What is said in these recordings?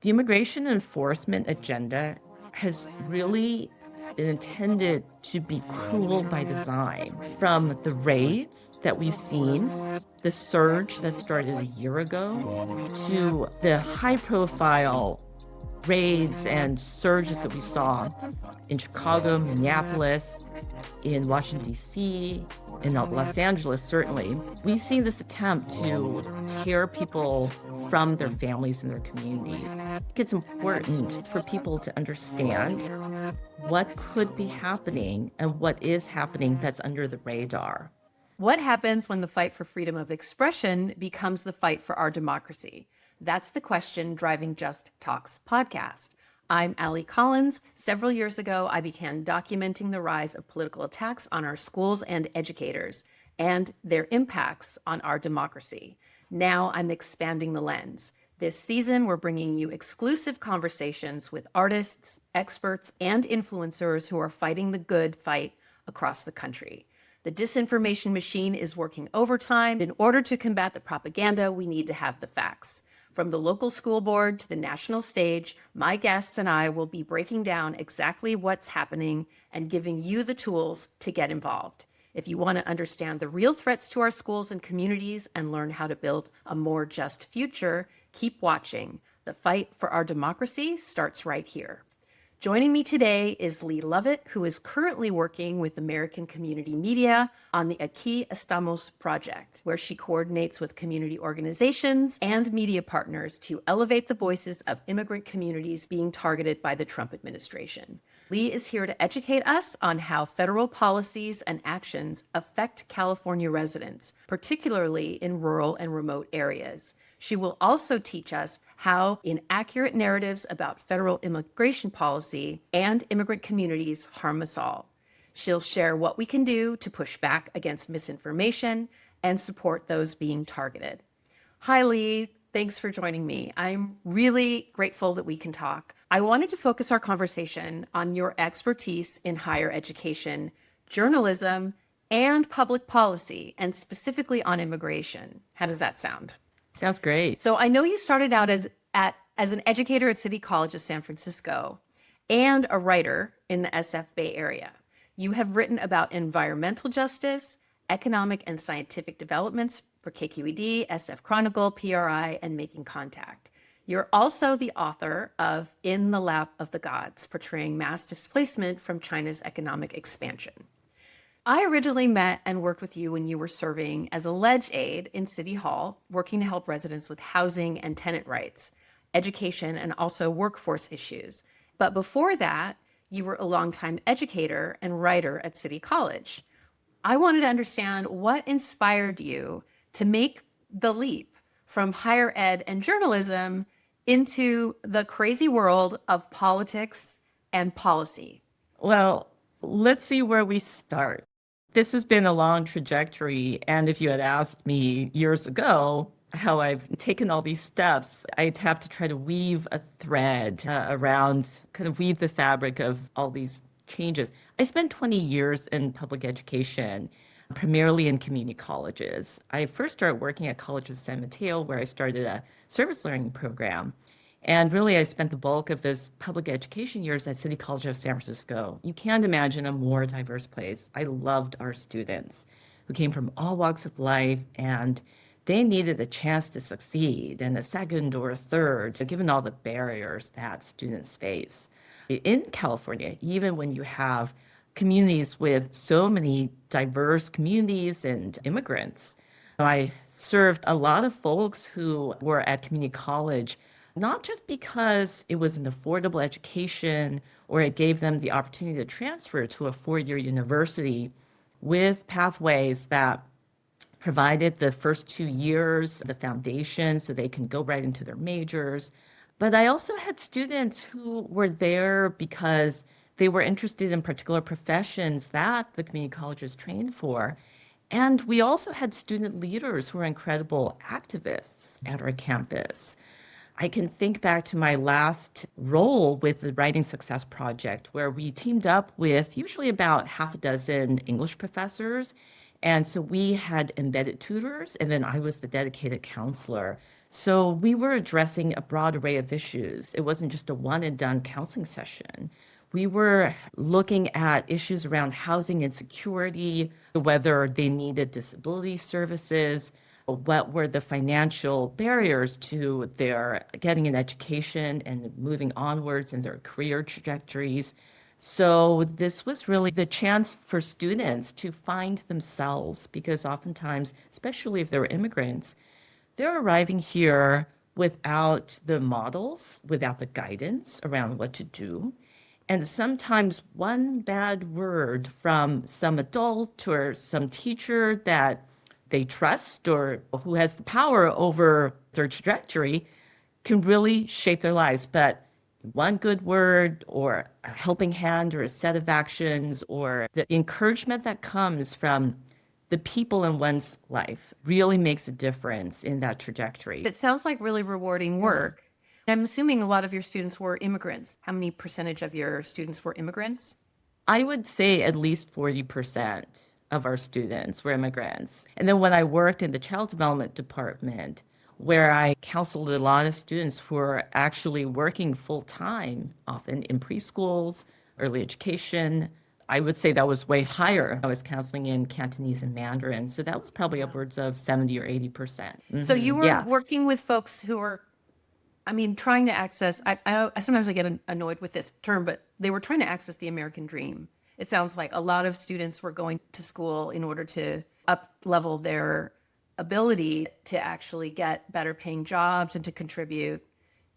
The immigration enforcement agenda has really been intended to be cruel by design. From the raids that we've seen, the surge that started a year ago, to the high-profile raids and surges that we saw in Chicago, Minneapolis, in Washington, D.C., in Los Angeles, certainly, we've seen this attempt to tear people from their families and their communities. It's important for people to understand what could be happening and what is happening that's under the radar. What happens when the fight for freedom of expression becomes the fight for our democracy? That's the question driving Just Talks podcast. I'm Allie Collins. Several years ago, I began documenting the rise of political attacks on our schools and educators and their impacts on our democracy. Now I'm expanding the lens. This season, we're bringing you exclusive conversations with artists, experts, and influencers who are fighting the good fight across the country. The disinformation machine is working overtime. In order to combat the propaganda, we need to have the facts. From the local school board to the national stage, my guests and I will be breaking down exactly what's happening and giving you the tools to get involved. If you want to understand the real threats to our schools and communities and learn how to build a more just future, keep watching. The fight for our democracy starts right here. Joining me today is Li Lovett, who is currently working with American Community Media on the Aquí Estamos project, where she coordinates with community organizations and media partners to elevate the voices of immigrant communities being targeted by the Trump administration. Li is here to educate us on how federal policies and actions affect California residents, particularly in rural and remote areas. She will also teach us how inaccurate narratives about federal immigration policy and immigrant communities harm us all. She'll share what we can do to push back against misinformation and support those being targeted. Hi, Li. Thanks for joining me. I'm really grateful that we can talk. I wanted to focus our conversation on your expertise in higher education, journalism, and public policy, and specifically on immigration. How does that sound? Sounds great. So I know you started out as an educator at City College of San Francisco and a writer in the SF Bay Area. You have written about environmental justice, economic and scientific developments for KQED, SF Chronicle, PRI, and Making Contact. You're also the author of In the Lap of the Gods, portraying mass displacement from China's economic expansion. I originally met and worked with you when you were serving as a ledge aide in City Hall, working to help residents with housing and tenant rights, education, and also workforce issues. But before that, you were a longtime educator and writer at City College. I wanted to understand what inspired you to make the leap from higher ed and journalism into the crazy world of politics and policy. Well, let's see where we start. This has been a long trajectory, and if you had asked me years ago how I've taken all these steps, I'd have to try to weave a thread around, kind of weave the fabric of all these changes. I spent 20 years in public education, primarily in community colleges. I first started working at College of San Mateo, where I started a service learning program. And really, I spent the bulk of those public education years at City College of San Francisco. You can't imagine a more diverse place. I loved our students who came from all walks of life, and they needed a chance to succeed, and a second or a third, given all the barriers that students face. In California, even when you have communities with so many diverse communities and immigrants, I served a lot of folks who were at community college, not just because it was an affordable education or it gave them the opportunity to transfer to a four-year university with pathways that provided the first 2 years, the foundation, so they can go right into their majors. But I also had students who were there because they were interested in particular professions that the community colleges trained for. And we also had student leaders who were incredible activists at our campus. I can think back to my last role with the Writing Success Project, where we teamed up with usually about half a dozen English professors. And so we had embedded tutors, and then I was the dedicated counselor. So we were addressing a broad array of issues. It wasn't just a one and done counseling session. We were looking at issues around housing insecurity, whether they needed disability services, what were the financial barriers to their getting an education and moving onwards in their career trajectories. So this was really the chance for students to find themselves because oftentimes, especially if they're immigrants, they're arriving here without the models, without the guidance around what to do. And sometimes one bad word from some adult or some teacher that they trust or who has the power over their trajectory can really shape their lives. But one good word or a helping hand or a set of actions or the encouragement that comes from the people in one's life really makes a difference in that trajectory. It sounds like really rewarding work. I'm assuming a lot of your students were immigrants. How many percentage of your students were immigrants? I would say at least 40% of our students were immigrants. And then when I worked in the child development department, where I counseled a lot of students who were actually working full time, often in preschools, early education, I would say that was way higher. I was counseling in Cantonese and Mandarin. So that was probably upwards of 70 or 80%. So you were Yeah. working with folks who were, trying to access, I sometimes I get annoyed with this term, but they were trying to access the American dream. It sounds like a lot of students were going to school in order to up level their ability to actually get better paying jobs and to contribute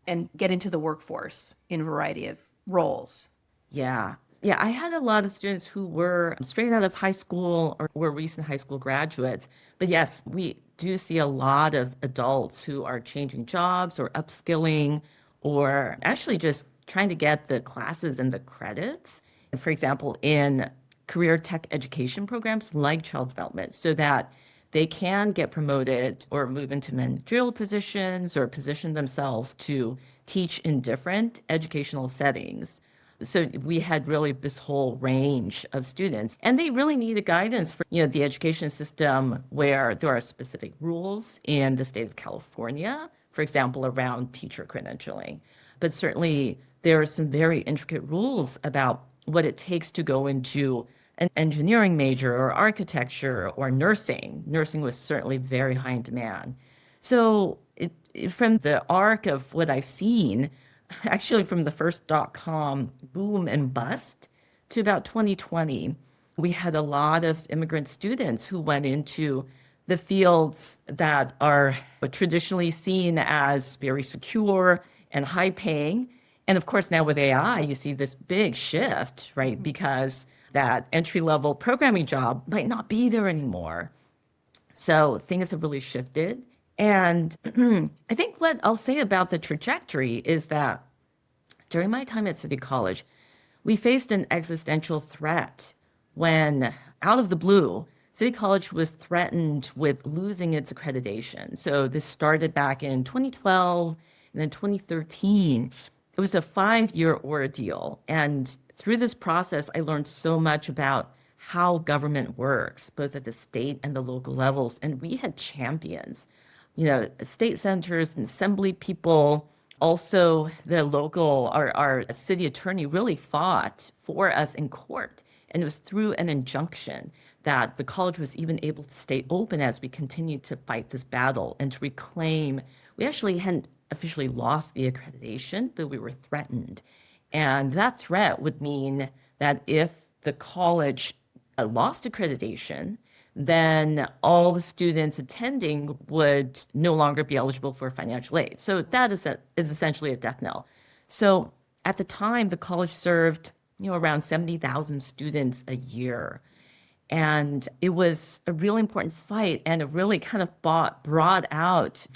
and get into the workforce in a variety of roles. Yeah. Yeah, I had a lot of students who were straight out of high school or were recent high school graduates. But yes, we do see a lot of adults who are changing jobs or upskilling or actually just trying to get the classes and the credits. For example, in career tech education programs like child development, so that they can get promoted or move into managerial positions or position themselves to teach in different educational settings. So we had really this whole range of students, and they really needed guidance for, the education system where there are specific rules in the state of California, for example, around teacher credentialing. But certainly there are some very intricate rules about what it takes to go into an engineering major or architecture or nursing. Nursing was certainly very high in demand. So from the arc of what I've seen, actually from the first .com boom and bust to about 2020, we had a lot of immigrant students who went into the fields that are traditionally seen as very secure and high paying. And of course, now with AI, you see this big shift, right? Because that entry level programming job might not be there anymore. So things have really shifted. And I think what I'll say about the trajectory is that during my time at City College, we faced an existential threat when, out of the blue, City College was threatened with losing its accreditation. So this started back in 2012 and then 2013. It was a 5-year ordeal. And through this process, I learned so much about how government works, both at the state and the local levels. And we had champions, state senators and assembly people. Also, the local, our city attorney really fought for us in court. And it was through an injunction that the college was even able to stay open as we continued to fight this battle and to reclaim. We actually hadn't officially lost the accreditation, but we were threatened. And that threat would mean that if the college lost accreditation, then all the students attending would no longer be eligible for financial aid. So that is essentially a death knell. So at the time, the college served, around 70,000 students a year. And it was a really important fight, and it really kind of brought out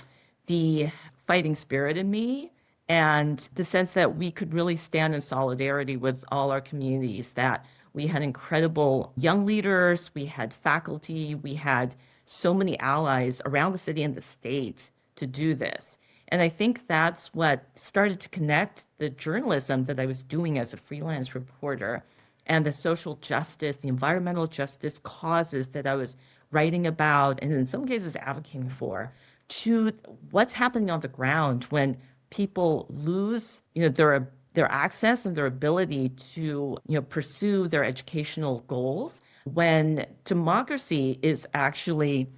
the fighting spirit in me and the sense that we could really stand in solidarity with all our communities, that we had incredible young leaders, we had faculty, we had so many allies around the city and the state to do this. And I think that's what started to connect the journalism that I was doing as a freelance reporter and the social justice, the environmental justice causes that I was writing about, and in some cases advocating for, to what's happening on the ground when people lose, their access and their ability to, pursue their educational goals, when democracy is actually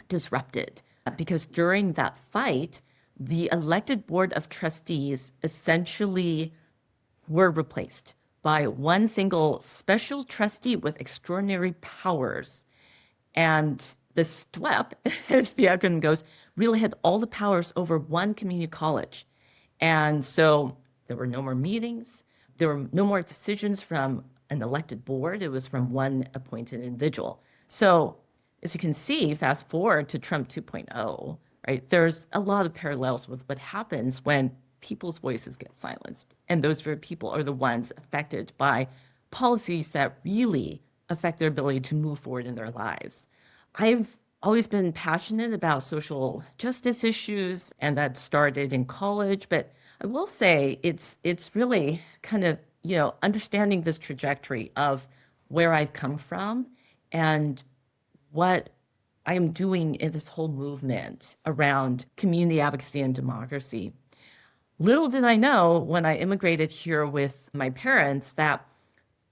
disrupted. Because during that fight, the elected board of trustees essentially were replaced by one single special trustee with extraordinary powers. And the STWEP, as the acronym goes, really had all the powers over one community college. And so there were no more meetings. There were no more decisions from an elected board. It was from one appointed individual. So as you can see, fast forward to Trump 2.0, right? There's a lot of parallels with what happens when people's voices get silenced. And those very people are the ones affected by policies that really affect their ability to move forward in their lives. I've always been passionate about social justice issues, and that started in college. But I will say it's really kind of, understanding this trajectory of where I've come from and what I am doing in this whole movement around community advocacy and democracy. Little did I know when I immigrated here with my parents that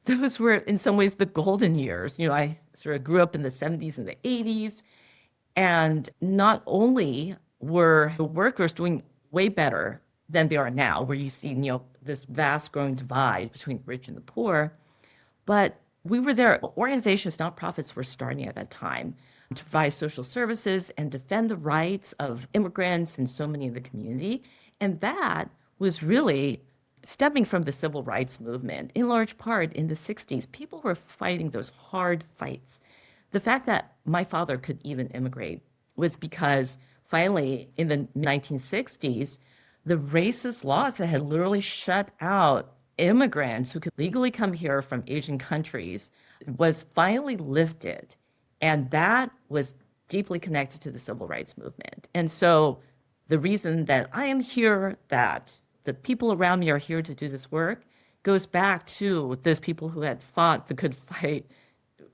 those were in some ways the golden years. I sort of grew up in the 70s and the 80s. And not only were the workers doing way better than they are now, where you see, this vast growing divide between the rich and the poor, but we were there. Organizations, nonprofits were starting at that time to provide social services and defend the rights of immigrants and so many in the community. And that was really stemming from the civil rights movement, in large part in the 60s. People were fighting those hard fights. The fact that my father could even immigrate was because finally in the 1960s, the racist laws that had literally shut out immigrants who could legally come here from Asian countries was finally lifted. And that was deeply connected to the civil rights movement. And so the reason that I am here, that the people around me are here to do this work, goes back to those people who had fought the good fight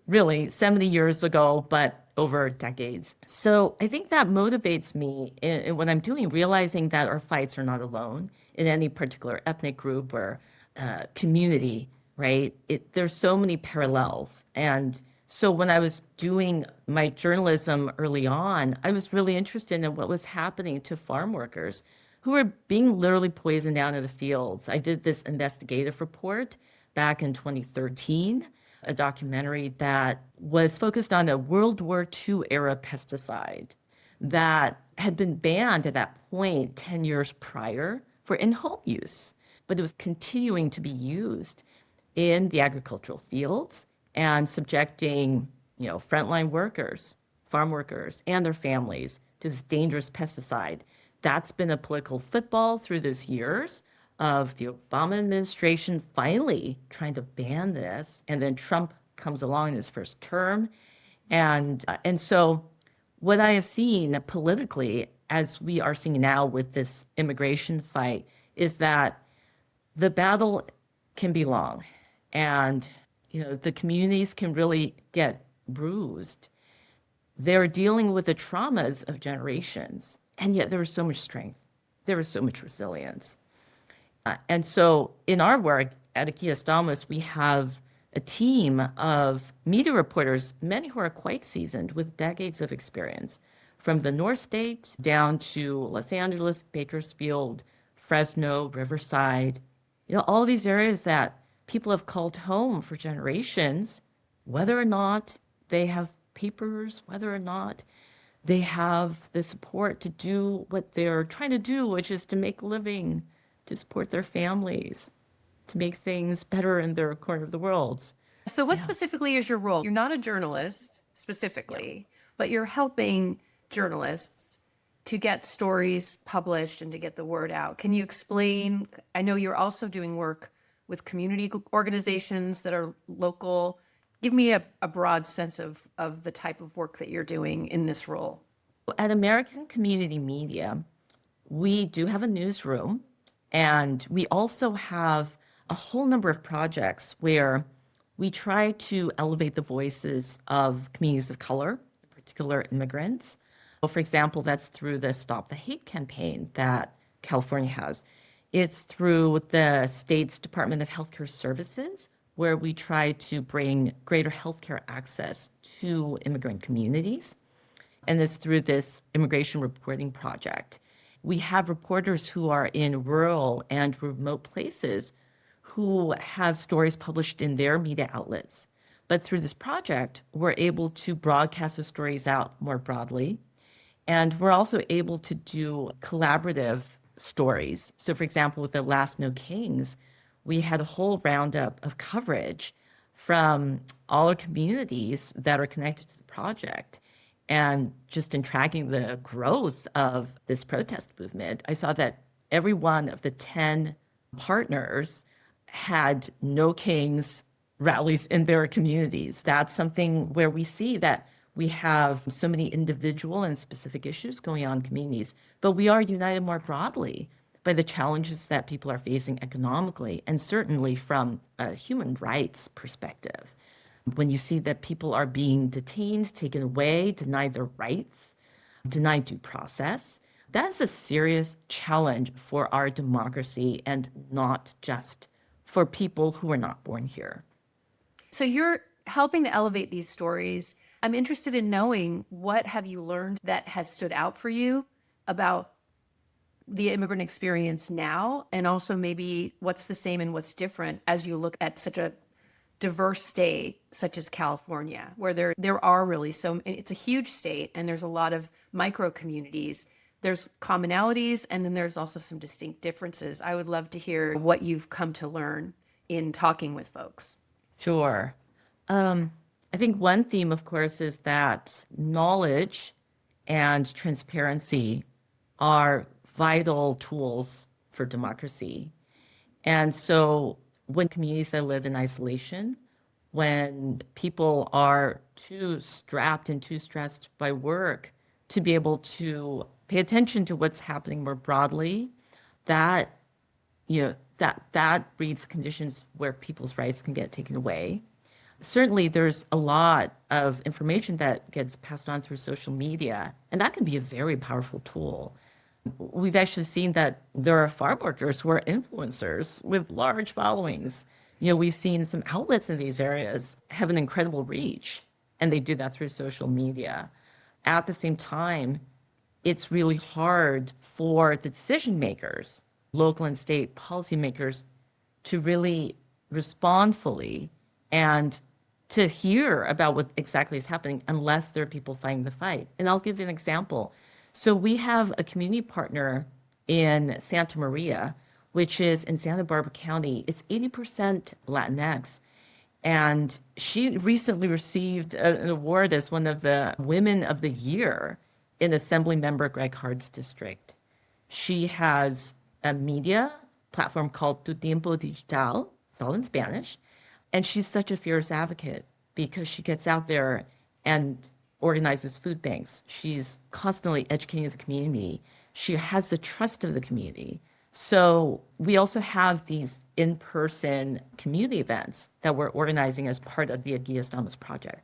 really 70 years ago, but over decades. So I think that motivates me in what I'm doing, realizing that our fights are not alone in any particular ethnic group or community, right? There's so many parallels. And so when I was doing my journalism early on, I was really interested in what was happening to farm workers who were being literally poisoned down in the fields. I did this investigative report back in 2013, a documentary that was focused on a World War II era pesticide that had been banned at that point 10 years prior for in-home use, but it was continuing to be used in the agricultural fields and subjecting, frontline workers, farm workers, and their families to this dangerous pesticide. That's been a political football through these years of the Obama administration finally trying to ban this, and then Trump comes along in his first term. And so what I have seen politically, as we are seeing now with this immigration fight, is that the battle can be long, and the communities can really get bruised. They're dealing with the traumas of generations, and yet there is so much strength. There is so much resilience. And so in our work at Aquí Estamos, we have a team of media reporters, many who are quite seasoned with decades of experience, from the North State down to Los Angeles, Bakersfield, Fresno, Riverside, all these areas that people have called home for generations, whether or not they have papers, whether or not they have the support to do what they're trying to do, which is to make a living, to support their families, to make things better in their corner of the world. So what specifically is your role? You're not a journalist specifically, but you're helping journalists to get stories published and to get the word out. Can you explain? I know you're also doing work with community organizations that are local. Give me a broad sense of the type of work that you're doing in this role. At American Community Media, we do have a newsroom, and we also have a whole number of projects where we try to elevate the voices of communities of color, in particular immigrants, Well, for example, that's through the Stop the Hate campaign that California has. It's through the state's Department of Healthcare Services, where we try to bring greater healthcare access to immigrant communities. And it's through this immigration reporting project. We have reporters who are in rural and remote places who have stories published in their media outlets. But through this project, we're able to broadcast those stories out more broadly. And we're also able to do collaborative stories. So, for example, with the Last No Kings, we had a whole roundup of coverage from all our communities that are connected to the project. And just in tracking the growth of this protest movement, I saw that every one of the 10 partners had No Kings rallies in their communities. That's something where we see that we have so many individual and specific issues going on in communities, but we are united more broadly by the challenges that people are facing economically and certainly from a human rights perspective. When you see that people are being detained, taken away, denied their rights, denied due process, that is a serious challenge for our democracy and not just for people who are not born here. So you're helping to elevate these stories. I'm interested in knowing, what have you learned that has stood out for you about the immigrant experience now, and also maybe what's the same and what's different as you look at such a diverse state such as California, where there are really it's a huge state and there's a lot of micro communities. There's commonalities and then there's also some distinct differences. I would love to hear what you've come to learn in talking with folks. Sure. I think one theme, of course, is that knowledge and transparency are vital tools for democracy. And so when communities that live in isolation, when people are too strapped and too stressed by work to be able to pay attention to what's happening more broadly, that breeds conditions where people's rights can get taken away. Certainly, there's a lot of information that gets passed on through social media, and that can be a very powerful tool. We've actually seen that there are farm workers who are influencers with large followings. We've seen some outlets in these areas have an incredible reach, and they do that through social media. At the same time, it's really hard for the decision makers, local and state policymakers, to really respond fully and to hear about what exactly is happening unless there are people fighting the fight. And I'll give you an example. So we have a community partner in Santa Maria, which is in Santa Barbara County. It's 80% Latinx. And she recently received an award as one of the Women of the Year in Assemblymember Greg Hard's district. She has a media platform called Tu Tiempo Digital. It's all in Spanish. And she's such a fierce advocate because she gets out there and organizes food banks. She's constantly educating the community. She has the trust of the community. So we also have these in-person community events that we're organizing as part of the Aquí Estamos project.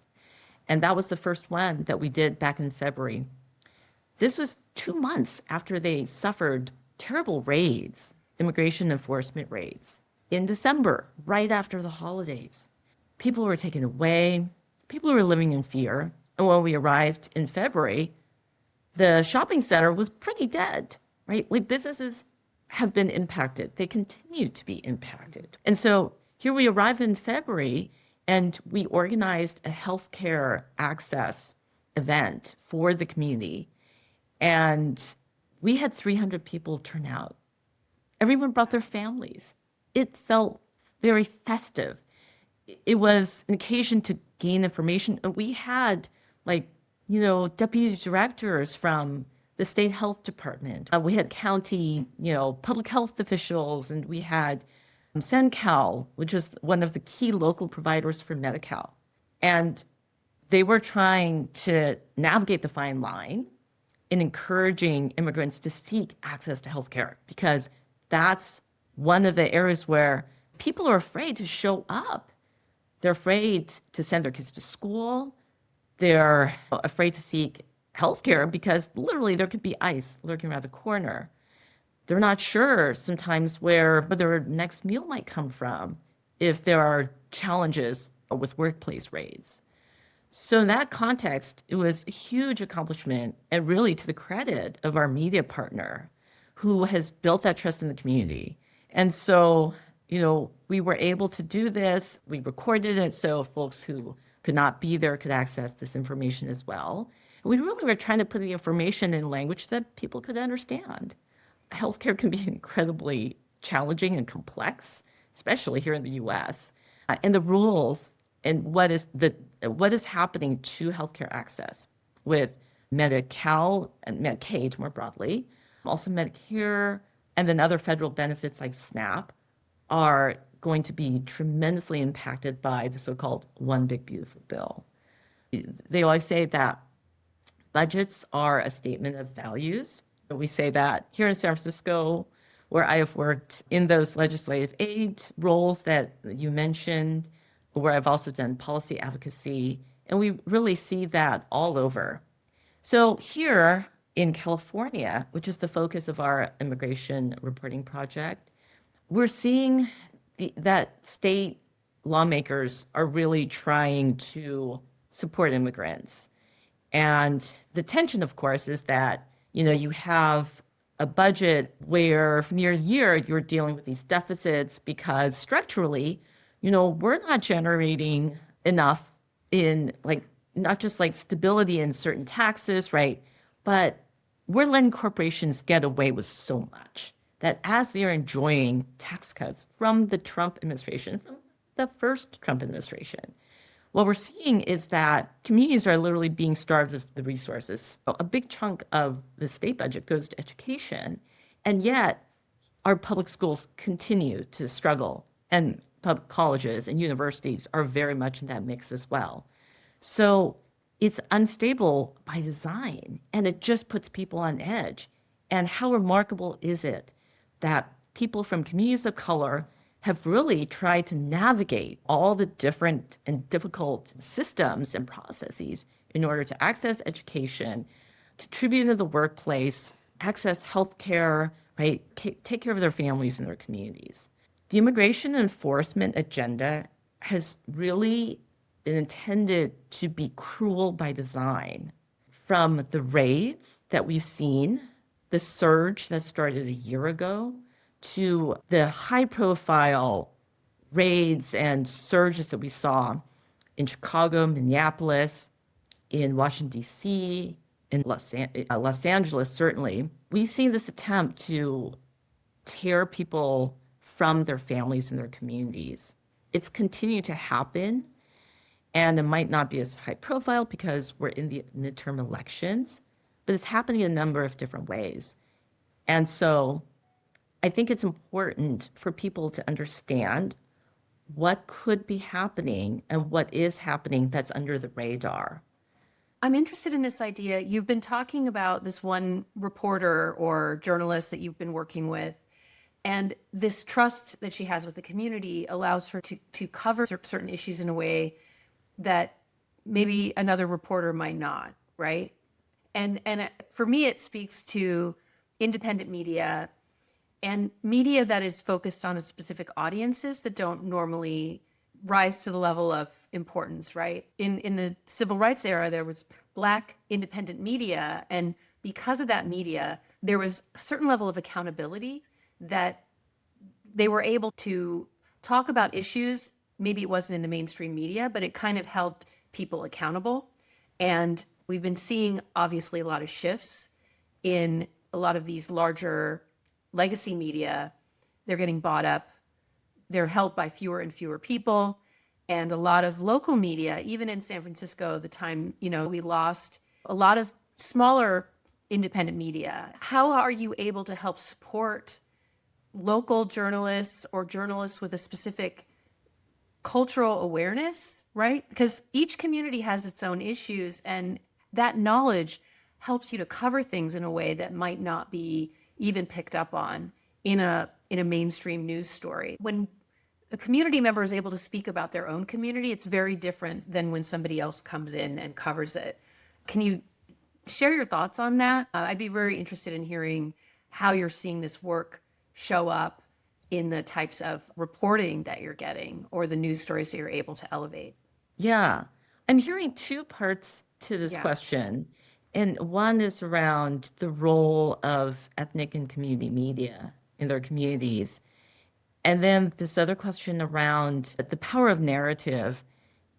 And that was the first one that we did back in February. This was 2 months after they suffered terrible raids, immigration enforcement raids, in December, right after the holidays. People were taken away. People were living in fear. And when we arrived in February, the shopping center was pretty dead, right? Like, businesses have been impacted. They continue to be impacted. And so here we arrive in February, and we organized a healthcare access event for the community. And we had 300 people turn out. Everyone brought their families. It felt very festive. It was an occasion to gain information. And we had deputy directors from the state health department. We had county, public health officials, and we had SenCal, which is one of the key local providers for Medi-Cal. And they were trying to navigate the fine line in encouraging immigrants to seek access to healthcare, because that's one of the areas where people are afraid to show up. They're afraid to send their kids to school. They're afraid to seek healthcare because literally there could be ICE lurking around the corner. They're not sure sometimes where their next meal might come from if there are challenges with workplace raids. So in that context, it was a huge accomplishment and really to the credit of our media partner who has built that trust in the community. And so, we were able to do this. We recorded it so folks who could not be there could access this information as well. And we really were trying to put the information in language that people could understand. Healthcare can be incredibly challenging and complex, especially here in the US. And the rules and what is happening to healthcare access with Medi-Cal and Medicaid more broadly, also Medicare, and then other federal benefits like SNAP are going to be tremendously impacted by the so-called One Big Beautiful Bill. They always say that budgets are a statement of values. We say that here in San Francisco, where I have worked in those legislative aid roles that you mentioned, where I've also done policy advocacy, and we really see that all over. So here in California, which is the focus of our immigration reporting project, we're seeing that state lawmakers are really trying to support immigrants. And the tension, of course, is that, you have a budget where from year to year, you're dealing with these deficits because structurally, we're not generating enough in not just stability in certain taxes, right? But we're letting corporations get away with so much that as they're enjoying tax cuts from the Trump administration, from the first Trump administration, what we're seeing is that communities are literally being starved of the resources. A big chunk of the state budget goes to education, and yet our public schools continue to struggle, and public colleges and universities are very much in that mix as well. So it's unstable by design, and it just puts people on edge. And how remarkable is it that people from communities of color have really tried to navigate all the different and difficult systems and processes in order to access education, contribute to the workplace, access healthcare, right? Take care of their families and their communities. The immigration enforcement agenda has really been intended to be cruel by design. From the raids that we've seen, the surge that started a year ago, to the high-profile raids and surges that we saw in Chicago, Minneapolis, in Washington, D.C., in Los Angeles, certainly, we've seen this attempt to tear people from their families and their communities. It's continued to happen, and it might not be as high profile because we're in the midterm elections, but it's happening in a number of different ways. And so I think it's important for people to understand what could be happening and what is happening that's under the radar. I'm interested in this idea. You've been talking about this one reporter or journalist that you've been working with, and this trust that she has with the community allows her to cover certain issues in a way that maybe another reporter might not, right? And for me, it speaks to independent media and media that is focused on a specific audiences that don't normally rise to the level of importance, right? In the civil rights era, there was Black independent media. And because of that media, there was a certain level of accountability that they were able to talk about issues. Maybe it wasn't in the mainstream media, but it kind of held people accountable. And we've been seeing, obviously, a lot of shifts in a lot of these larger legacy media. They're getting bought up. They're held by fewer and fewer people. And a lot of local media, even in San Francisco, the time, we lost a lot of smaller independent media. How are you able to help support local journalists or journalists with a specific cultural awareness, right? Because each community has its own issues, and that knowledge helps you to cover things in a way that might not be even picked up on in a mainstream news story. When a community member is able to speak about their own community, it's very different than when somebody else comes in and covers it. Can you Share your thoughts on that. I'd be very interested in hearing how you're seeing this work show up in the types of reporting that you're getting or the news stories that you're able to elevate. Yeah. I'm hearing two parts to this Yeah. question. And one is around the role of ethnic and community media in their communities. And then this other question around the power of narrative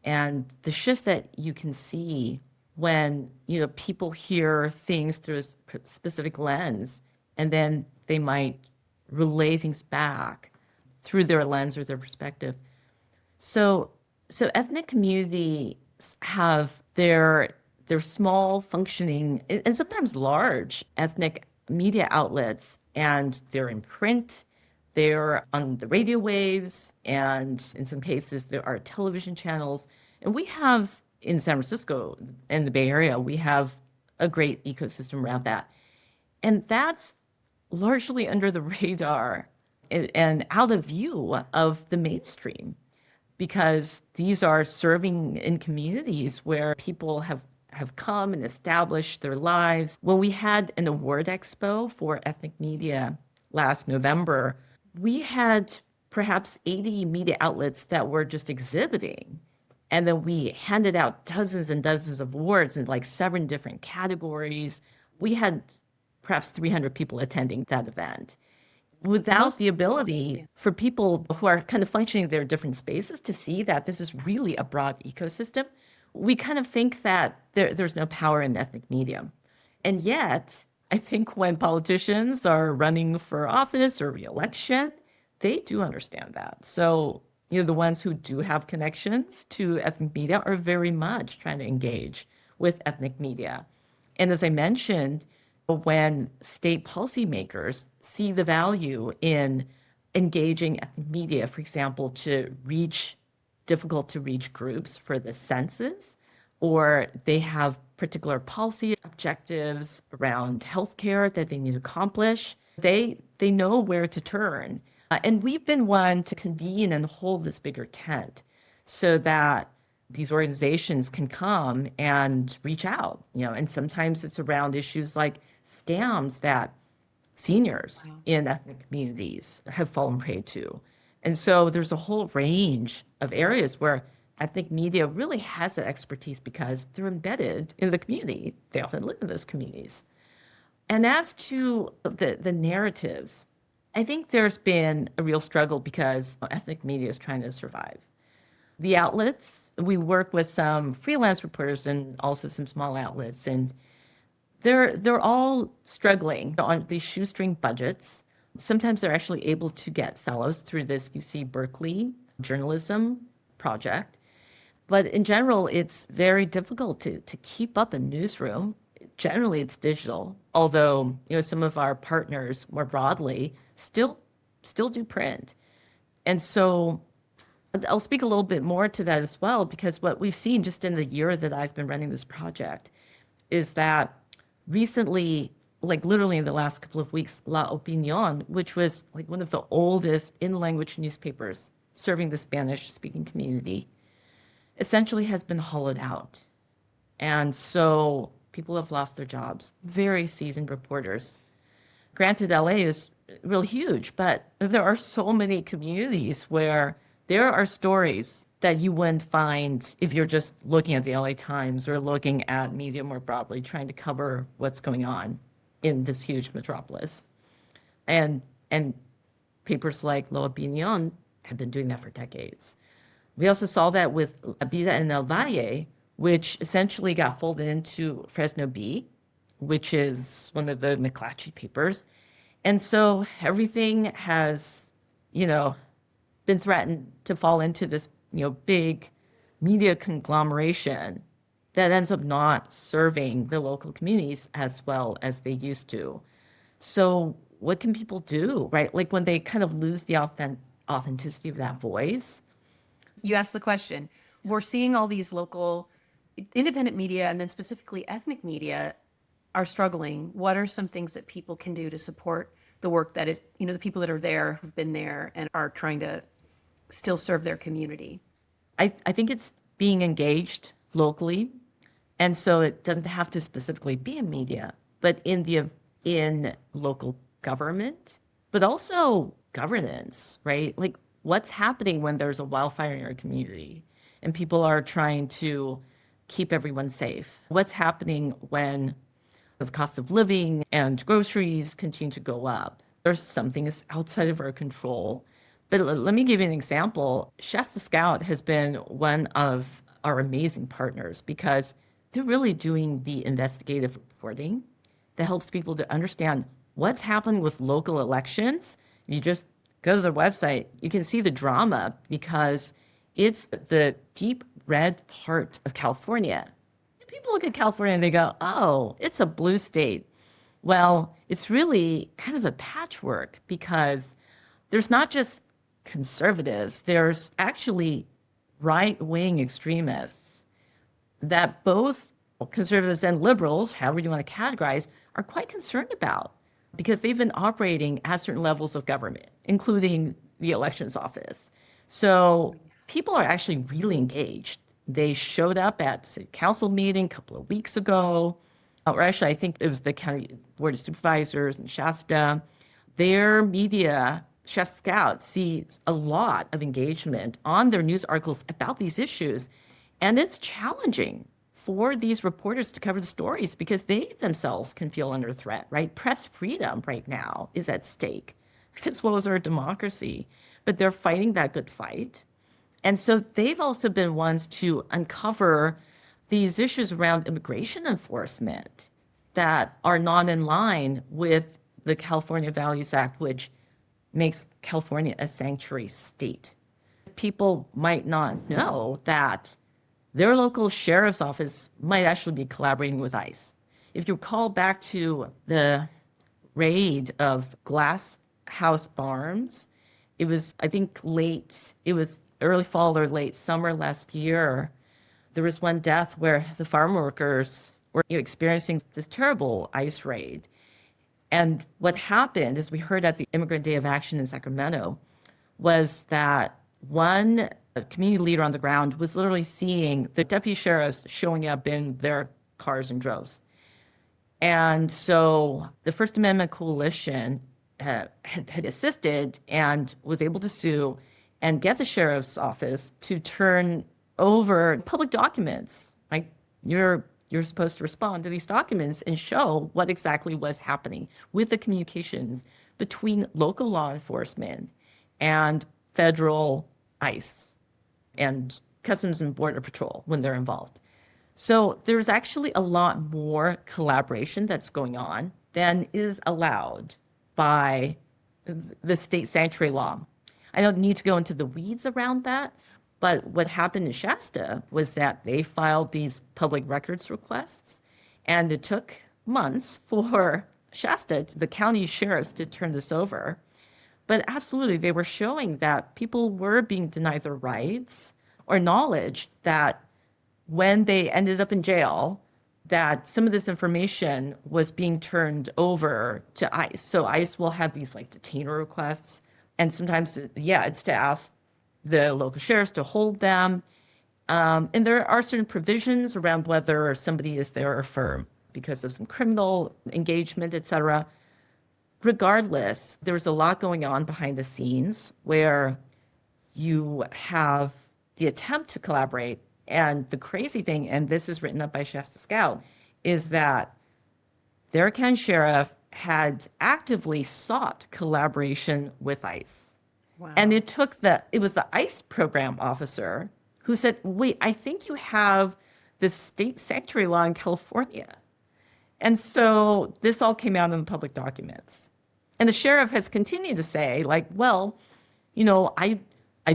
and the shifts that you can see when, people hear things through a specific lens, and then they might relay things back through their lens or their perspective. So, so ethnic communities have their small functioning and sometimes large ethnic media outlets, and they're in print, they're on the radio waves, and in some cases there are television channels. And we have in San Francisco and the Bay Area, we have a great ecosystem around that. And that's largely under the radar and out of view of the mainstream, because these are serving in communities where people have come and established their lives. When we had an award expo for ethnic media last November, we had perhaps 80 media outlets that were just exhibiting. And then we handed out dozens and dozens of awards in like 7 different categories. We had perhaps 300 people attending that event, without the ability for people who are kind of functioning in their different spaces to see that this is really a broad ecosystem. We kind of think that there's no power in ethnic media. And yet, I think when politicians are running for office or reelection, they do understand that. So, the ones who do have connections to ethnic media are very much trying to engage with ethnic media. And as I mentioned, when state policymakers see the value in engaging ethnic media, for example, to reach difficult to reach groups for the census, or they have particular policy objectives around healthcare that they need to accomplish, they know where to turn. And we've been one to convene and hold this bigger tent so that these organizations can come and reach out, and sometimes it's around issues like scams that seniors in ethnic communities have fallen prey to. And so there's a whole range of areas where ethnic media really has that expertise because they're embedded in the community. They often live in those communities. And as to the narratives, I think there's been a real struggle because ethnic media is trying to survive. The outlets, we work with some freelance reporters and also some small outlets, and they're all struggling on these shoestring budgets. Sometimes they're actually able to get fellows through this UC Berkeley journalism project. But in general, it's very difficult to keep up a newsroom. Generally, it's digital, although some of our partners more broadly still do print. And so I'll speak a little bit more to that as well, because what we've seen just in the year that I've been running this project is that recently, like literally in the last couple of weeks, La Opinión, which was like one of the oldest in-language newspapers serving the Spanish-speaking community, essentially has been hollowed out. And so people have lost their jobs, very seasoned reporters. Granted, LA is real huge, but there are so many communities where there are stories that you wouldn't find if you're just looking at the LA Times or looking at media more broadly, trying to cover what's going on in this huge metropolis. And papers like La Opinión have been doing that for decades. We also saw that with La Vida en el Valle, which essentially got folded into Fresno Bee, which is one of the McClatchy papers. And so everything has, been threatened to fall into this, big media conglomeration that ends up not serving the local communities as well as they used to. So what can people do, right? Like when they kind of lose the authenticity of that voice. You asked the question. We're seeing all these local independent media and then specifically ethnic media are struggling. What are some things that people can do to support the work that is, the people that are there, who've been there and are trying to still serve their community? I think it's being engaged locally. And so it doesn't have to specifically be in media, but in local government, but also governance, right? Like what's happening when there's a wildfire in your community and people are trying to keep everyone safe? What's happening when the cost of living and groceries continue to go up? There's something that's outside of our control. But let me give you an example. Shasta Scout has been one of our amazing partners because they're really doing the investigative reporting that helps people to understand what's happening with local elections. You just go to their website, you can see the drama because it's the deep red part of California. People look at California and they go, oh, it's a blue state. Well, it's really kind of a patchwork because there's not just conservatives, there's actually right-wing extremists that both conservatives and liberals, however you want to categorize, are quite concerned about because they've been operating at certain levels of government, including the elections office. So people are actually really engaged. They showed up at city council meeting a couple of weeks ago, or actually I think it was the county board of supervisors in Shasta. Their media, Shasta Scout, sees a lot of engagement on their news articles about these issues. And it's challenging for these reporters to cover the stories because they themselves can feel under threat, right? Press freedom right now is at stake, as well as our democracy. But they're fighting that good fight. And so they've also been ones to uncover these issues around immigration enforcement that are not in line with the California Values Act, which makes California a sanctuary state. People might not know that their local sheriff's office might actually be collaborating with ICE. If you recall back to the raid of Glass House Farms, it was, I think, early fall or late summer last year. There was one death where the farm workers were experiencing this terrible ICE raid. And what happened, as we heard at the Immigrant Day of Action in Sacramento, was that one community leader on the ground was literally seeing the deputy sheriffs showing up in their cars in droves. And so the First Amendment Coalition had assisted and was able to sue and get the sheriff's office to turn over public documents. Like you're supposed to respond to these documents and show what exactly was happening with the communications between local law enforcement and federal ICE and Customs and Border Patrol when they're involved. So there's actually a lot more collaboration that's going on than is allowed by the state sanctuary law. I don't need to go into the weeds around that, but what happened in Shasta was that they filed these public records requests, and it took months for Shasta, the county sheriffs, to turn this over. But absolutely, they were showing that people were being denied their rights or knowledge that when they ended up in jail, that some of this information was being turned over to ICE. So ICE will have these like detainer requests. And sometimes, it's to ask the local sheriffs to hold them. And there are certain provisions around whether somebody is there for because of some criminal engagement, et cetera. Regardless, there's a lot going on behind the scenes where you have the attempt to collaborate. And the crazy thing, and this is written up by Shasta Scout, is that their county sheriff had actively sought collaboration with ICE. Wow. And it was the ICE program officer who said, wait, I think you have the state sanctuary law in California. And so this all came out in the public documents. And the sheriff has continued to say, like, well, I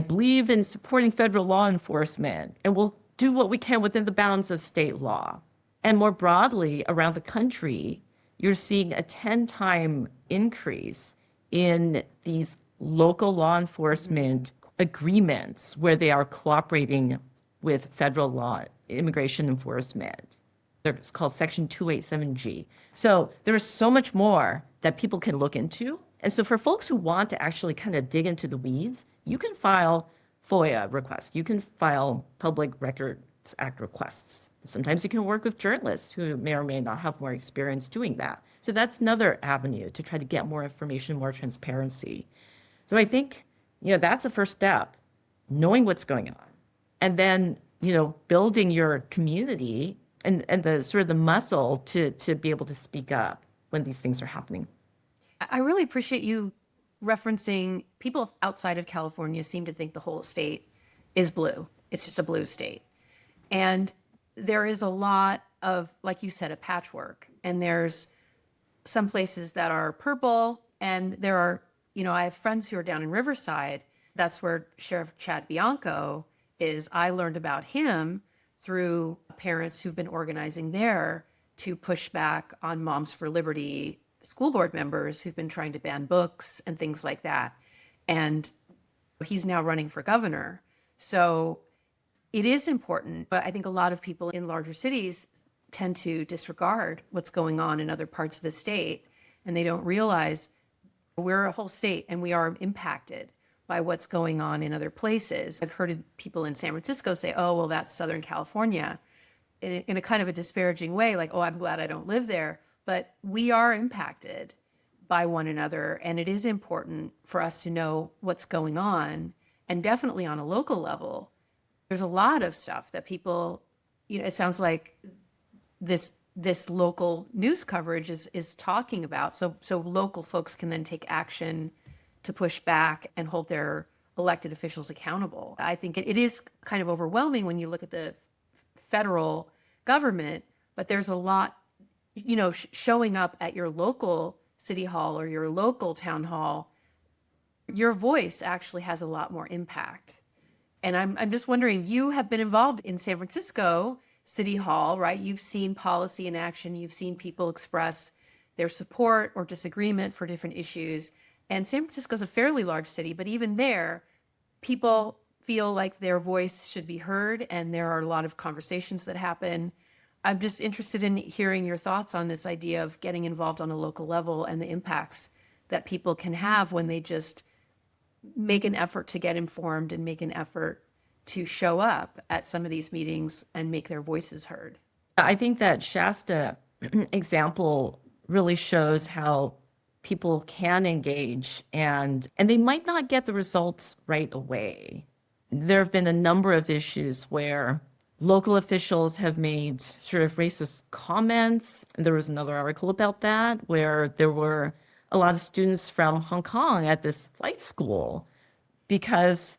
believe in supporting federal law enforcement and we'll do what we can within the bounds of state law. And more broadly around the country, you're seeing a 10-time increase in these local law enforcement agreements where they are cooperating with federal law immigration enforcement. It's called Section 287G. So there is so much more that people can look into. And so for folks who want to actually kind of dig into the weeds, you can file FOIA requests. You can file public record Act requests. Sometimes you can work with journalists who may or may not have more experience doing that. So that's another avenue to try to get more information, more transparency. So I think, that's a first step, knowing what's going on. And then, building your community and the sort of the muscle to be able to speak up when these things are happening. I really appreciate you referencing people outside of California seem to think the whole state is blue. It's just a blue state. And there is a lot of, like you said, a patchwork. And there's some places that are purple. And there are, I have friends who are down in Riverside. That's where Sheriff Chad Bianco is. I learned about him through parents who've been organizing there to push back on Moms for Liberty school board members who've been trying to ban books and things like that. And he's now running for governor. So it is important, but I think a lot of people in larger cities tend to disregard what's going on in other parts of the state, and they don't realize we're a whole state and we are impacted by what's going on in other places. I've heard people in San Francisco say, oh, well, that's Southern California, in a kind of a disparaging way, like, oh, I'm glad I don't live there. But we are impacted by one another, and it is important for us to know what's going on. And definitely on a local level, there's a lot of stuff that people, it sounds like this local news coverage is talking about. So local folks can then take action to push back and hold their elected officials accountable. I think it is kind of overwhelming when you look at the federal government, but there's a lot, showing up at your local city hall or your local town hall, your voice actually has a lot more impact. And I'm just wondering, you have been involved in San Francisco City Hall, right? You've seen policy in action. You've seen people express their support or disagreement for different issues. And San Francisco is a fairly large city, but even there, people feel like their voice should be heard, and there are a lot of conversations that happen. I'm just interested in hearing your thoughts on this idea of getting involved on a local level and the impacts that people can have when they just make an effort to get informed and make an effort to show up at some of these meetings and make their voices heard. I think that Shasta example really shows how people can engage and they might not get the results right away. There have been a number of issues where local officials have made sort of racist comments. There was another article about that where there were a lot of students from Hong Kong at this flight school because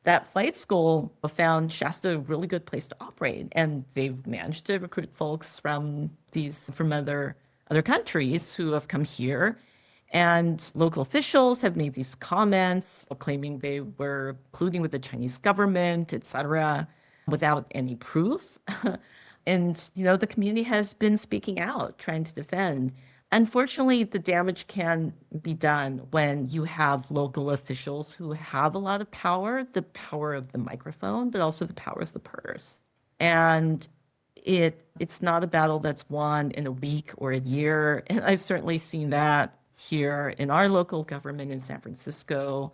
that flight school found Shasta a really good place to operate. And they've managed to recruit folks from other countries who have come here. And local officials have made these comments claiming they were colluding with the Chinese government, et cetera, without any proof. And, the community has been speaking out, trying to defend. Unfortunately, the damage can be done when you have local officials who have a lot of power, the power of the microphone, but also the power of the purse. And it's not a battle that's won in a week or a year. And I've certainly seen that here in our local government in San Francisco.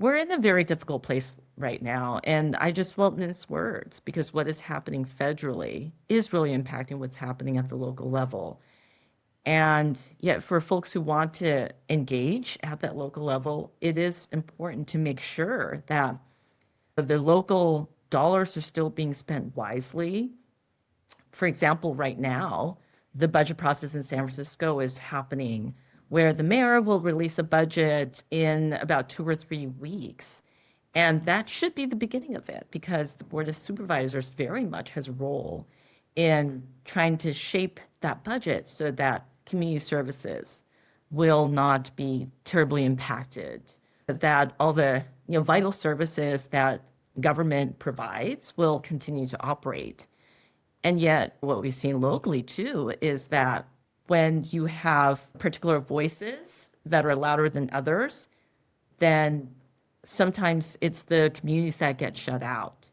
We're in a very difficult place right now. And I just won't mince words because what is happening federally is really impacting what's happening at the local level. And yet for folks who want to engage at that local level, it is important to make sure that the local dollars are still being spent wisely. For example, right now, the budget process in San Francisco is happening where the mayor will release a budget in about 2 or 3 weeks. And that should be the beginning of it because the Board of Supervisors very much has a role in trying to shape that budget so that community services will not be terribly impacted, that all the vital services that government provides will continue to operate. And yet what we've seen locally too is that when you have particular voices that are louder than others, then sometimes it's the communities that get shut out.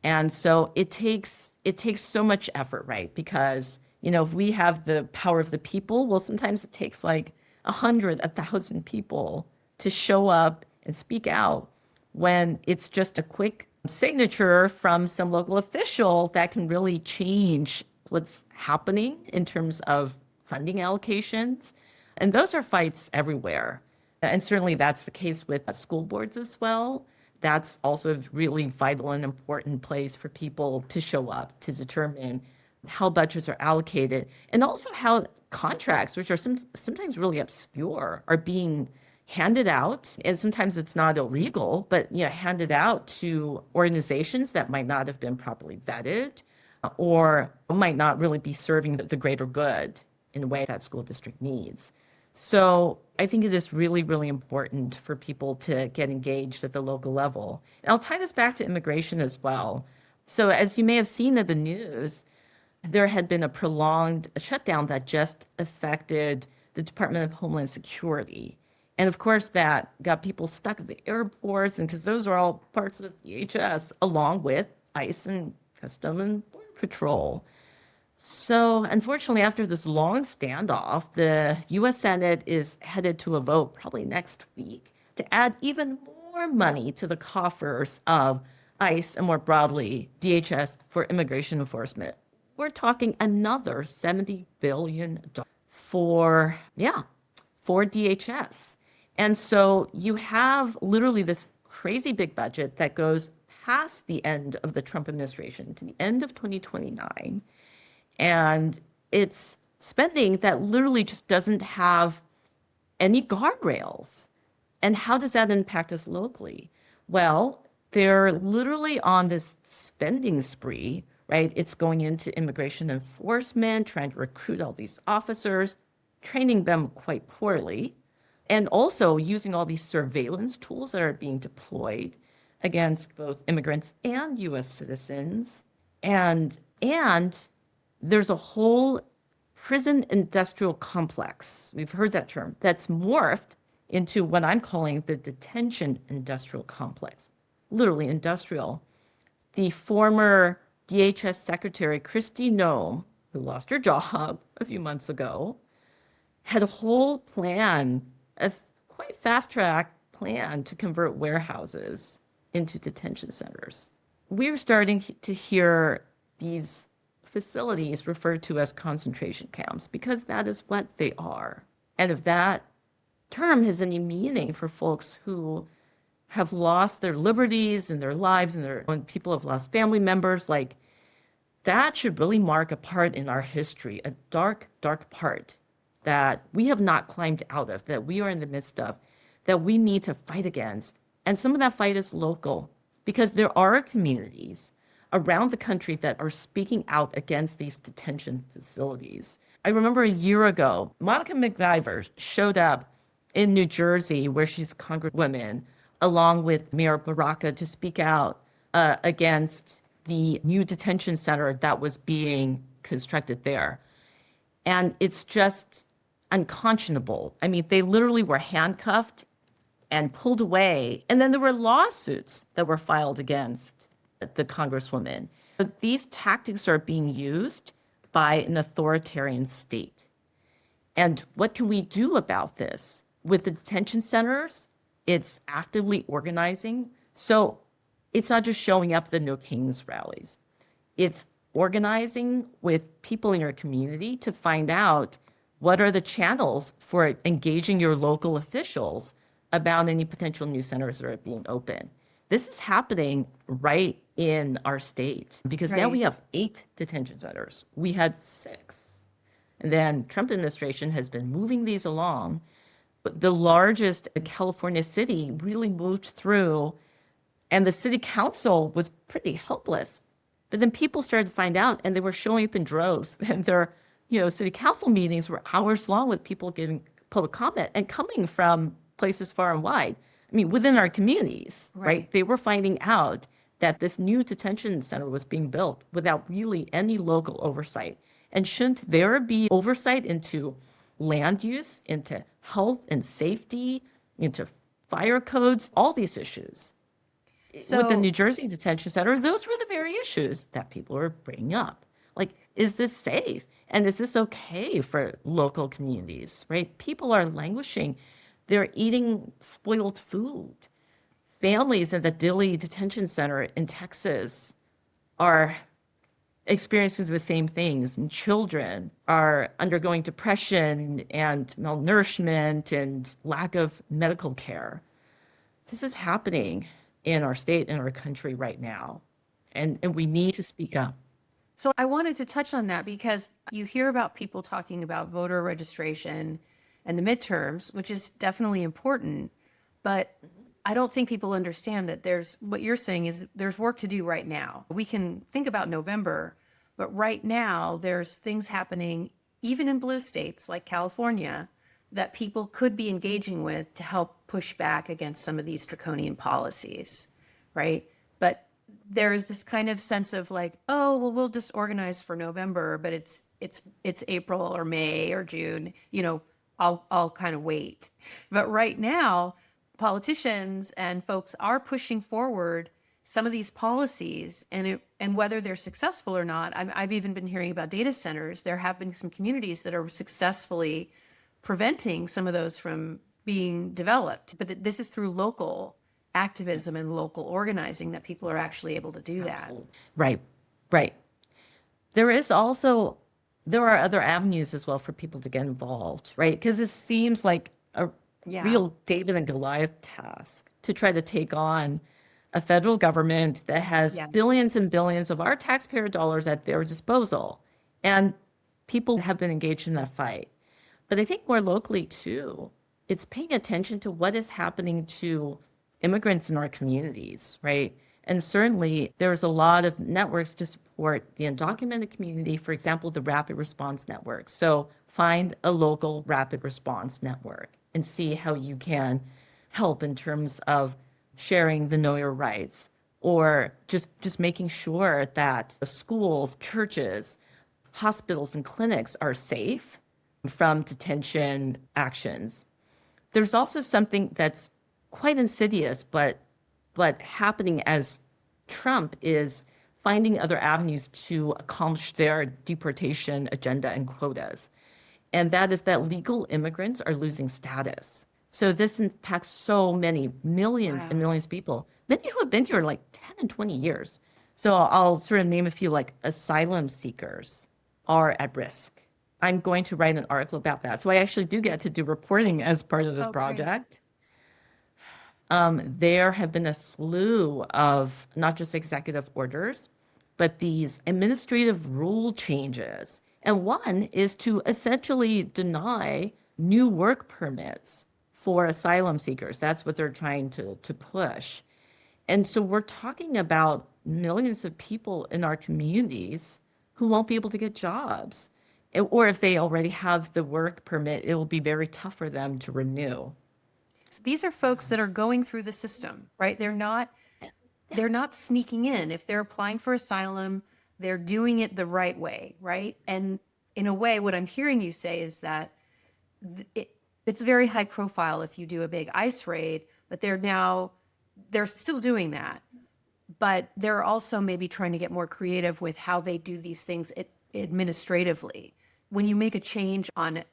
And so it takes so much effort, right? Because, if we have the power of the people, well, sometimes it takes like 100, 1,000 people to show up and speak out when it's just a quick signature from some local official that can really change what's happening in terms of funding allocations. And those are fights everywhere. And certainly that's the case with school boards as well. That's also a really vital and important place for people to show up to determine how budgets are allocated and also how contracts, which are sometimes really obscure, are being handed out. And sometimes it's not illegal, but handed out to organizations that might not have been properly vetted or might not really be serving the greater good in a way that school district needs. So I think it is really, really important for people to get engaged at the local level. And I'll tie this back to immigration as well. So as you may have seen in the news, there had been a prolonged shutdown that just affected the Department of Homeland Security. And of course, that got people stuck at the airports, and because those are all parts of DHS, along with ICE and Custom and Border Patrol. So unfortunately, after this long standoff, the U.S. Senate is headed to a vote probably next week to add even more money to the coffers of ICE and more broadly DHS for immigration enforcement. We're talking another $70 billion for DHS. And so you have literally this crazy big budget that goes past the end of the Trump administration to the end of 2029. And it's spending that literally just doesn't have any guardrails. And how does that impact us locally? Well, they're literally on this spending spree, right? It's going into immigration enforcement, trying to recruit all these officers, training them quite poorly, and also using all these surveillance tools that are being deployed against both immigrants and U.S. citizens. And there's a whole prison industrial complex, we've heard that term, that's morphed into what I'm calling the detention industrial complex, literally industrial. The former DHS Secretary Kristi Noem, who lost her job a few months ago, had a whole plan, a quite fast-track plan to convert warehouses into detention centers. We're starting to hear these facilities referred to as concentration camps because that is what they are. And if that term has any meaning for folks who have lost their liberties and their lives and when people have lost family members, like that should really mark a part in our history, a dark, dark part that we have not climbed out of, that we are in the midst of, that we need to fight against. And some of that fight is local because there are communities around the country that are speaking out against these detention facilities. I remember a year ago, Monica McIver showed up in New Jersey, where she's a congresswoman, along with Mayor Baraka, to speak out against the new detention center that was being constructed there. And it's just unconscionable. I mean, they literally were handcuffed and pulled away. And then there were lawsuits that were filed against the congresswoman. But these tactics are being used by an authoritarian state. And what can we do about this? With the detention centers, it's actively organizing. So it's not just showing up at the No Kings rallies. It's organizing with people in your community to find out what are the channels for engaging your local officials about any potential new centers that are being opened. This is happening right in our state because now we have 8 detention centers. We had 6. And then Trump administration has been moving these along. But the largest California city really moved through, and the city council was pretty helpless. But then people started to find out, and they were showing up in droves. And their, city council meetings were hours long with people giving public comment and coming from places far and wide. I mean, within our communities, right? They were finding out that this new detention center was being built without really any local oversight. And shouldn't there be oversight into land use, into health and safety, into fire codes, all these issues? So, with the New Jersey detention center, those were the very issues that people were bringing up. Like, is this safe? And is this okay for local communities, right? People are languishing. They're eating spoiled food. families at the Dilley Detention Center in Texas are experiencing the same things, and children are undergoing depression and malnourishment and lack of medical care. This is happening in our state, in our country right now, and we need to speak up. So I wanted to touch on that because you hear about people talking about voter registration and the midterms, which is definitely important, but I don't think people understand that there's what you're saying is there's work to do right now. We can think about November, but right now there's things happening even in blue states like California that people could be engaging with to help push back against some of these draconian policies, right? But there is this kind of sense of like, oh, well, we'll just organize for November, but it's April or May or June, I'll kind of wait. But right now, politicians and folks are pushing forward some of these policies, and whether they're successful or not. I've even been hearing about data centers. There have been some communities that are successfully preventing some of those from being developed. But this is through local activism and local organizing that people are actually able to do that. Absolutely. Right. There are other avenues as well for people to get involved, right? Because it seems like a real David and Goliath task to try to take on a federal government that has billions and billions of our taxpayer dollars at their disposal. And people have been engaged in that fight. But I think more locally too, it's paying attention to what is happening to immigrants in our communities, right? And certainly there's a lot of networks to support the undocumented community, for example, the Rapid Response Network. So find a local rapid response network and see how you can help in terms of sharing the Know Your Rights, or just making sure that the schools, churches, hospitals, and clinics are safe from detention actions. There's also something that's quite insidious, but happening as Trump is finding other avenues to accomplish their deportation agenda and quotas. And that is that legal immigrants are losing status. So this impacts so many millions and millions of people, many who have been here like 10 and 20 years. So I'll sort of name a few, like asylum seekers are at risk. I'm going to write an article about that. So I actually do get to do reporting as part of this project. There have been a slew of not just executive orders, but these administrative rule changes. And one is to essentially deny new work permits for asylum seekers. That's what they're trying to push. And so we're talking about millions of people in our communities who won't be able to get jobs. Or if they already have the work permit, it will be very tough for them to renew. So these are folks that are going through the system, right? They're not sneaking in. If they're applying for asylum, they're doing it the right way, right? And in a way, what I'm hearing you say is that it's very high profile if you do a big ICE raid, but they're still doing that. But they're also maybe trying to get more creative with how they do these things administratively. When you make a change on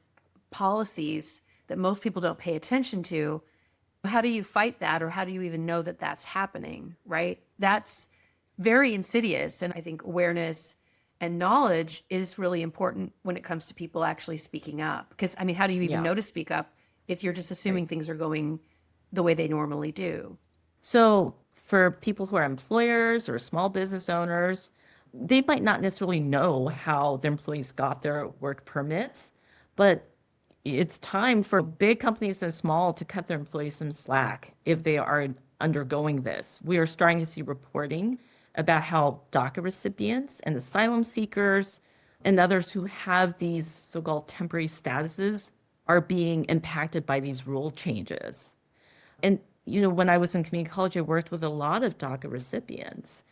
policies that most people don't pay attention to, how do you fight that, or how do you even know that that's happening, right? That's very insidious. And I think awareness and knowledge is really important when it comes to people actually speaking up. Because, I mean, how do you even know to speak up if you're just assuming things are going the way they normally do? So for people who are employers or small business owners, they might not necessarily know how their employees got their work permits, but it's time for big companies and small to cut their employees some slack if they are undergoing this. We are starting to see reporting about how DACA recipients and asylum seekers and others who have these so-called temporary statuses are being impacted by these rule changes. And, when I was in community college, I worked with a lot of DACA recipients.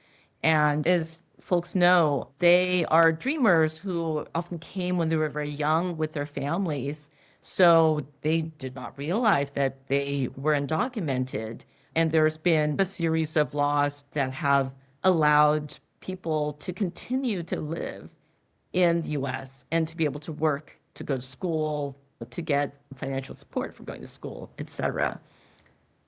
And as folks know, they are dreamers who often came when they were very young with their families. So they did not realize that they were undocumented. And there's been a series of laws that have allowed people to continue to live in the US and to be able to work, to go to school, to get financial support for going to school, et cetera.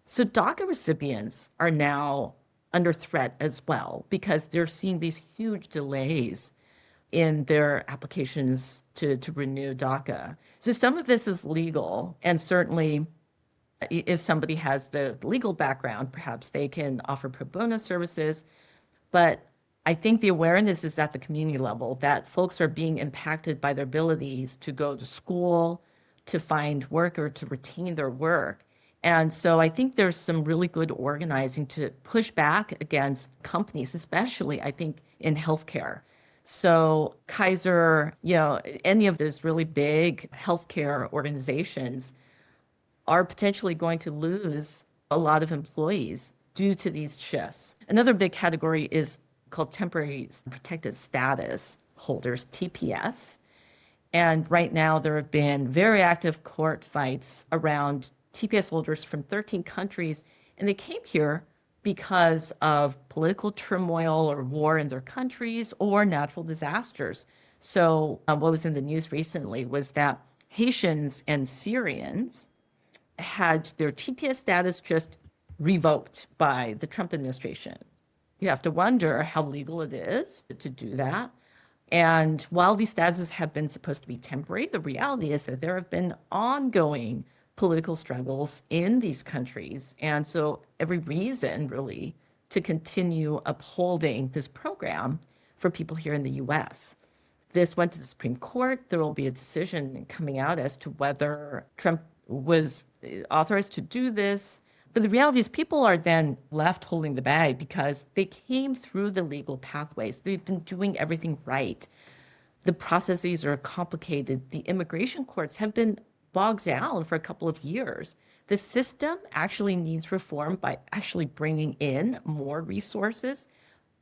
So DACA recipients are now under threat as well because they're seeing these huge delays in their applications to renew DACA. So some of this is legal, and certainly if somebody has the legal background, perhaps they can offer pro bono services. But I think the awareness is at the community level that folks are being impacted by their abilities to go to school, to find work, or to retain their work. And so I think there's some really good organizing to push back against companies, especially I think in healthcare. So Kaiser, any of those really big healthcare organizations are potentially going to lose a lot of employees due to these shifts. Another big category is called temporary protected status holders, TPS. And right now there have been very active court fights around TPS holders from 13 countries, and they came here because of political turmoil or war in their countries or natural disasters. So what was in the news recently was that Haitians and Syrians had their TPS status just revoked by the Trump administration. You have to wonder how legal it is to do that. And while these statuses have been supposed to be temporary, the reality is that there have been ongoing political struggles in these countries. And so every reason really to continue upholding this program for people here in the US. This went to the Supreme Court. There will be a decision coming out as to whether Trump was authorized to do this. But the reality is people are then left holding the bag because they came through the legal pathways. They've been doing everything right. The processes are complicated. The immigration courts have been bogged down for a couple of years. The system actually needs reform by actually bringing in more resources.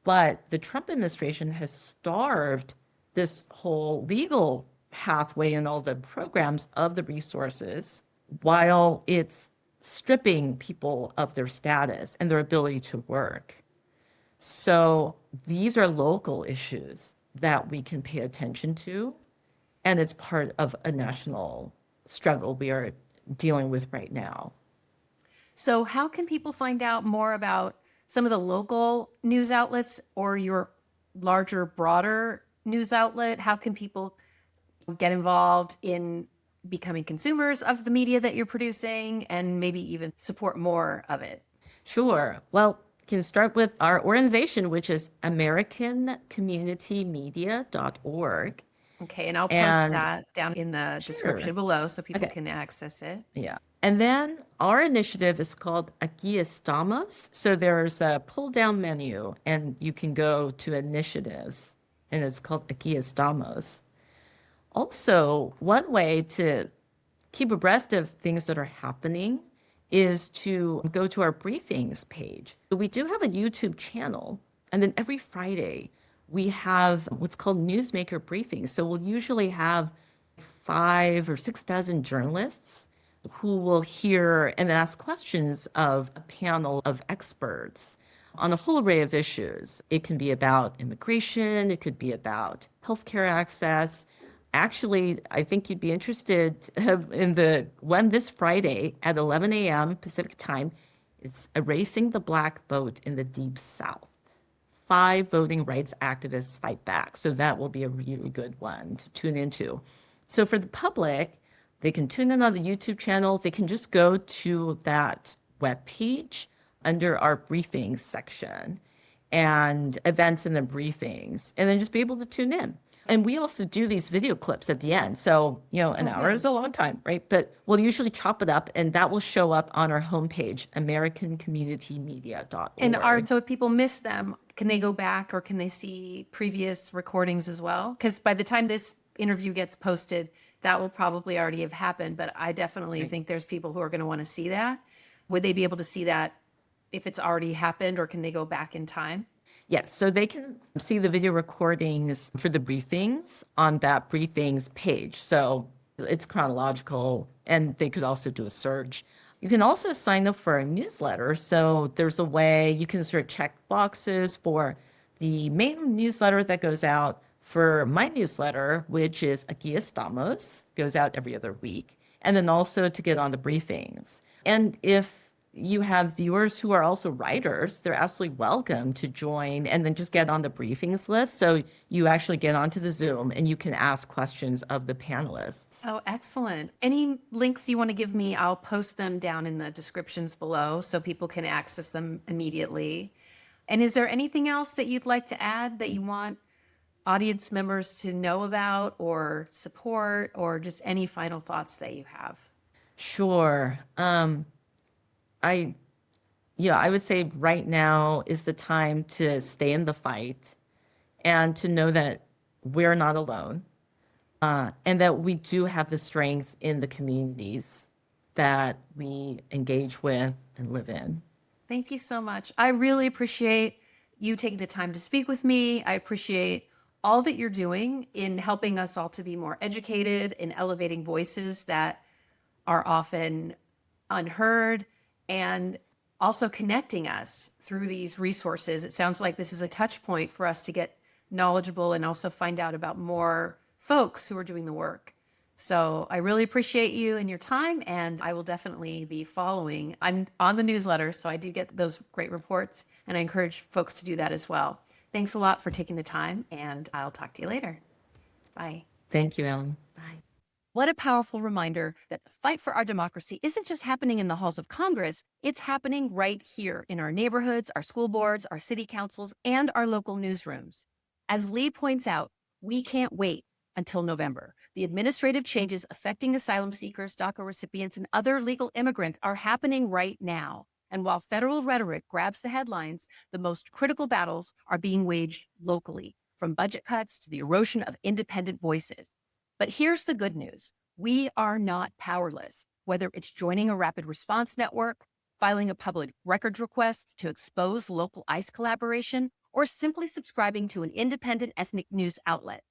But the Trump administration has starved this whole legal pathway and all the programs of the resources while it's stripping people of their status and their ability to work. So these are local issues that we can pay attention to, and it's part of a national struggle we are dealing with right now. So how can people find out more about some of the local news outlets or your larger, broader news outlet? How can people get involved in becoming consumers of the media that you're producing and maybe even support more of it? Sure. Well, you can start with our organization, which is AmericanCommunityMedia.org. Okay, and I'll post And that down in the description below so people Okay. can access it. Yeah. And then our initiative is called Aquí Estamos. So there's a pull down menu and you can go to initiatives and it's called Aquí Estamos. Also, one way to keep abreast of things that are happening is to go to our briefings page. We do have a YouTube channel, and then every Friday we have what's called newsmaker briefings. So we'll usually have 5 or 6 dozen journalists who will hear and ask questions of a panel of experts on a full array of issues. It can be about immigration, it could be about healthcare access. Actually, I think you'd be interested in the one this Friday at 11 a.m. Pacific time. It's Erasing the Black Vote in the Deep South. 5 voting rights activists fight back. So that will be a really good one to tune into. So for the public, they can tune in on the YouTube channel. They can just go to that webpage under our briefings section and events and the briefings, and then just be able to tune in. And we also do these video clips at the end. So, an hour is a long time, right? But we'll usually chop it up and that will show up on our homepage, AmericanCommunityMedia.org. And so if people miss them, can they go back or can they see previous recordings as well? Because by the time this interview gets posted, that will probably already have happened. But I definitely think there's people who are going to want to see that. Would they be able to see that if it's already happened, or can they go back in time? Yes, so they can see the video recordings for the briefings on that briefings page. So it's chronological, and they could also do a search. You can also sign up for a newsletter. So there's a way you can sort of check boxes for the main newsletter that goes out. For my newsletter, which is Aquí Estamos, goes out every other week. And then also to get on the briefings. And if you have viewers who are also writers. They're absolutely welcome to join and then just get on the briefings list. So you actually get onto the Zoom and you can ask questions of the panelists. Oh, excellent. Any links you want to give me, I'll post them down in the descriptions below so people can access them immediately. And is there anything else that you'd like to add that you want audience members to know about or support, or just any final thoughts that you have? Sure. I would say right now is the time to stay in the fight and to know that we're not alone, and that we do have the strength in the communities that we engage with and live in. Thank you so much. I really appreciate you taking the time to speak with me. I appreciate all that you're doing in helping us all to be more educated, in elevating voices that are often unheard, and also connecting us through these resources. It sounds like this is a touch point for us to get knowledgeable and also find out about more folks who are doing the work. So I really appreciate you and your time, and I will definitely be following. I'm on the newsletter, so I do get those great reports, and I encourage folks to do that as well. Thanks a lot for taking the time, and I'll talk to you later. Bye. Thank you, Ellen. Bye. What a powerful reminder that the fight for our democracy isn't just happening in the halls of Congress, it's happening right here in our neighborhoods, our school boards, our city councils, and our local newsrooms. As Lee points out, we can't wait until November. The administrative changes affecting asylum seekers, DACA recipients, and other legal immigrants are happening right now. And while federal rhetoric grabs the headlines, the most critical battles are being waged locally, from budget cuts to the erosion of independent voices. But here's the good news. We are not powerless. Whether it's joining a rapid response network, filing a public records request to expose local ICE collaboration, or simply subscribing to an independent ethnic news outlet,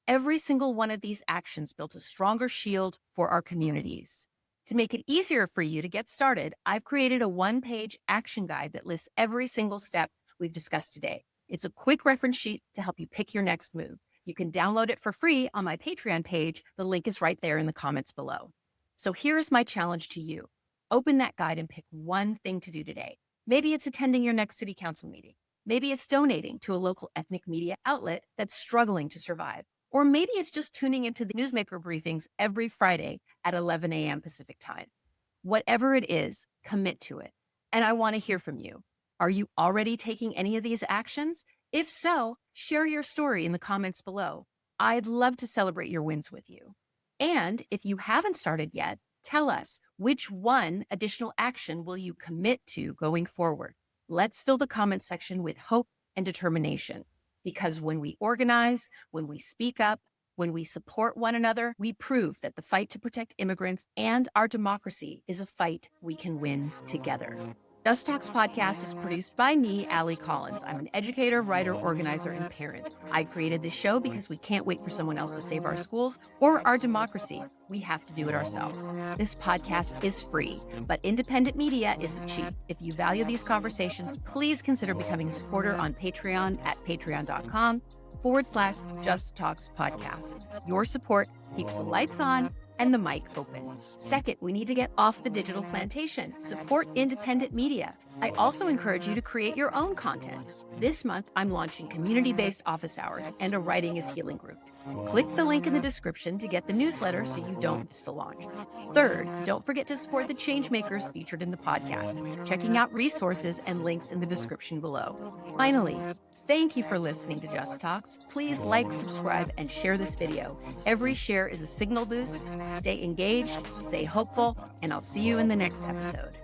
every single one of these actions built a stronger shield for our communities. To make it easier for you to get started, I've created a one-page action guide that lists every single step we've discussed today. It's a quick reference sheet to help you pick your next move. You can download it for free on my Patreon page. The link is right there in the comments below. So here's my challenge to you. Open that guide and pick one thing to do today. Maybe it's attending your next city council meeting. Maybe it's donating to a local ethnic media outlet that's struggling to survive. Or maybe it's just tuning into the newsmaker briefings every Friday at 11 a.m. Pacific time. Whatever it is, commit to it. And I want to hear from you. Are you already taking any of these actions? If so, share your story in the comments below. I'd love to celebrate your wins with you. And if you haven't started yet, tell us which one additional action will you commit to going forward. Let's fill the comment section with hope and determination. Because when we organize, when we speak up, when we support one another, we prove that the fight to protect immigrants and our democracy is a fight we can win together. Just Talks podcast is produced by me, Ali Collins. I'm an educator, writer, organizer, and parent. I created this show because we can't wait for someone else to save our schools or our democracy. We have to do it ourselves. This podcast is free, but independent media isn't cheap. If you value these conversations, please consider becoming a supporter on Patreon at patreon.com/Just Talks podcast. Your support keeps the lights on and the mic open. Second, we need to get off the digital plantation. Support independent media. I also encourage you to create your own content. This month, I'm launching community-based office hours and a Writing is Healing group. Click the link in the description to get the newsletter so you don't miss the launch. Third, don't forget to support the changemakers featured in the podcast, checking out resources and links in the description below. Finally, thank you for listening to Just Talks. Please like, subscribe, and share this video. Every share is a signal boost. Stay engaged, stay hopeful, and I'll see you in the next episode.